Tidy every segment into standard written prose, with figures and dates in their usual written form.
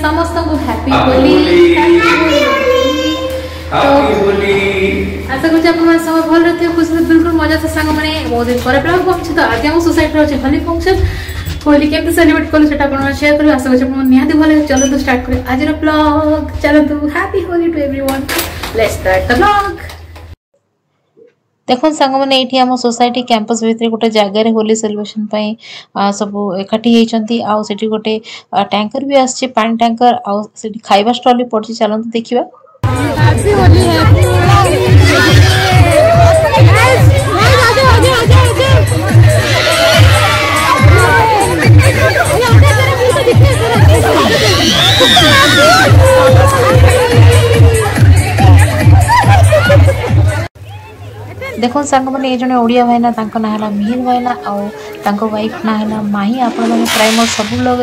समस्त को हैप्पी होली आशा कर सब भल रही खुश बिल्कुल मजा से सांग मैंने बहुत दिन पर पहुंचे तो आज हम सोसाइटी अच्छे होली फंक्शन होली केमती सेलिब्रेट कलु से शेयर करूँ आशा कर निहाती भल चलो स्टार्ट कर आज ब्लॉग चलो happy Holi to everyone let's start the blog. देखो सांग मैंने ये आम सोसाइटी कैंपस भितर गोटे जगार होली सेलिब्रेशन सब एकाठी होती आठी गोटे टैंकर भी आसी पानी टैंकर आठी खाइबा स्टॉल भी पड़ी चलते देखा देखो सांग मैंने ये जड़े ओडिया भाईना ना है मिहिर भाईना आउ वाइफ ना है माही आपण मैंने प्राय मोर सब लोग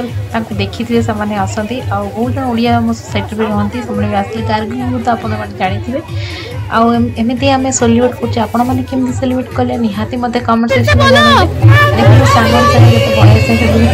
देखी थे से आसती बहुत जन ओडिया सोसाइटी में रहती से आसते गार्गिंग तो आप जानी आमती आम सेलिब्रेट कर आपण मैंने केमती सेलिब्रेट कले निहाती मत कमेंट सेक्शन में देखो सांग बढ़िया से कर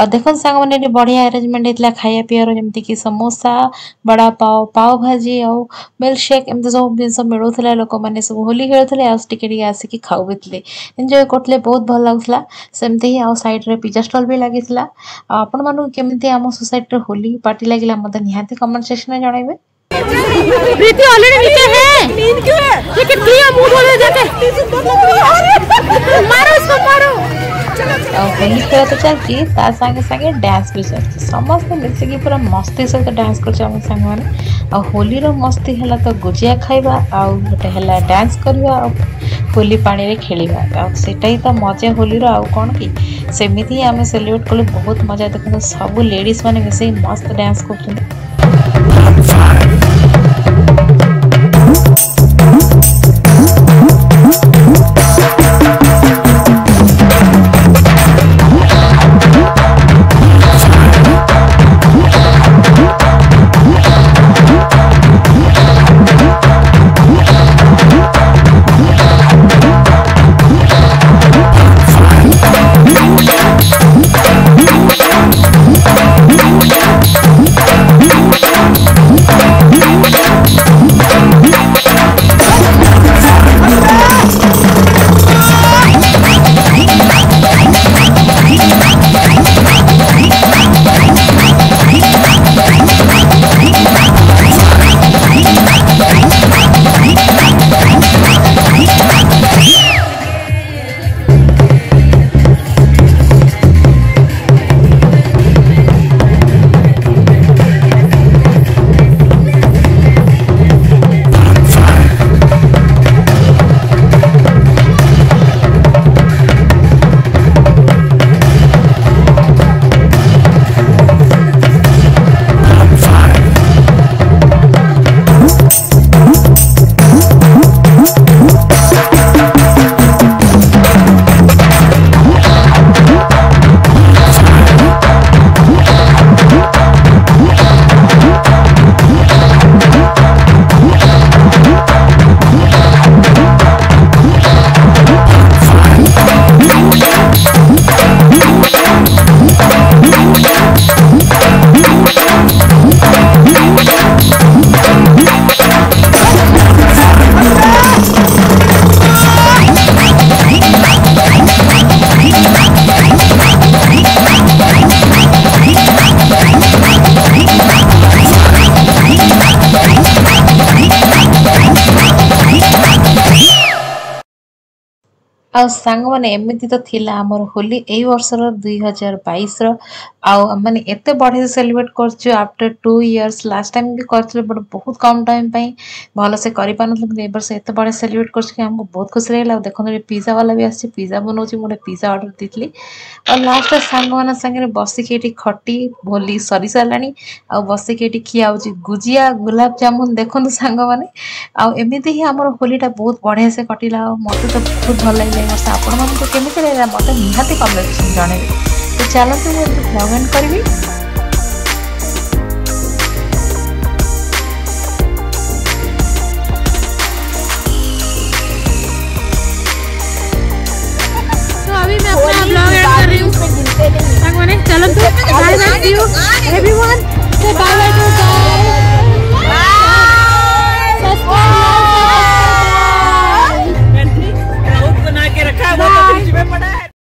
देखो सांग मैंने बढ़िया अरेंजमेंट होता खाया पीआर जमती कि समोसा बड़ा पाव पाव भाजी आउ मिल्क शेक एमती सब जिन मिलूला लोक मैंने सब होली खेलुले आसिक खाऊ भी एंजॉय करते बहुत भल लगुला सेमती ही आउ साइड रे पिज्जा स्टॉल भी लगी आपण मानू केमिति आम सोसाइटी रे होली पार्टी लगिला मते निहाती कमेंट सेक्शन में जणाइबे। प्रीति ऑलरेडी नीचे है नींद क्यों है लेकिन क्लियर मूड हो जाके मारो इसको मारो होली खेल तो चलती सागे सागे डांस भी चलती समस्त मिसिकी पूरा मस्ती सहित डांस कर सांग मैंने होली रो मस्ती है तो गुजिया खाइबा आउ गोटे है डांस करवा होली पानी रे खेलिबा सेटा ही तो मजा होली रो आउ कौन कि सेमिति ही आम सेलिब्रेट कलु बहुत मजा देखो सब लेडीज माने मिसे मस्त डांस कर आ सांग माने एमती तो थिला हमर होली एई वर्षर 2022 माने एते बढ़िया से सेलिब्रेट करछु आफ्टर 2 इयर्स लास्ट टाइम भी करथले बट बहुत कम टाइम पई भलो से करि पान ए वर्ष एते बढ़िया सेलिब्रेट करछु कि हमको बहुत खुशी लागला देखो पिज्जा वाला भी आसी पिज्जा बनौछि मोले पिज्जा ऑर्डर दितली और लास्ट सांग माने संगे बसी के खट्टी होली सरी सालानी आ बसी के खियाउछि गुजिया गुलाब जामुन देखो सांग माने आ एमिति ही हमर होलीटा बहुत बढ़िया से कटिला मते तो बहुत भल लागला वर्ष आपण मानको केमिति लागला मते निहाती कमेंट जणाइबे तो चलतु मैं कमेंट करी।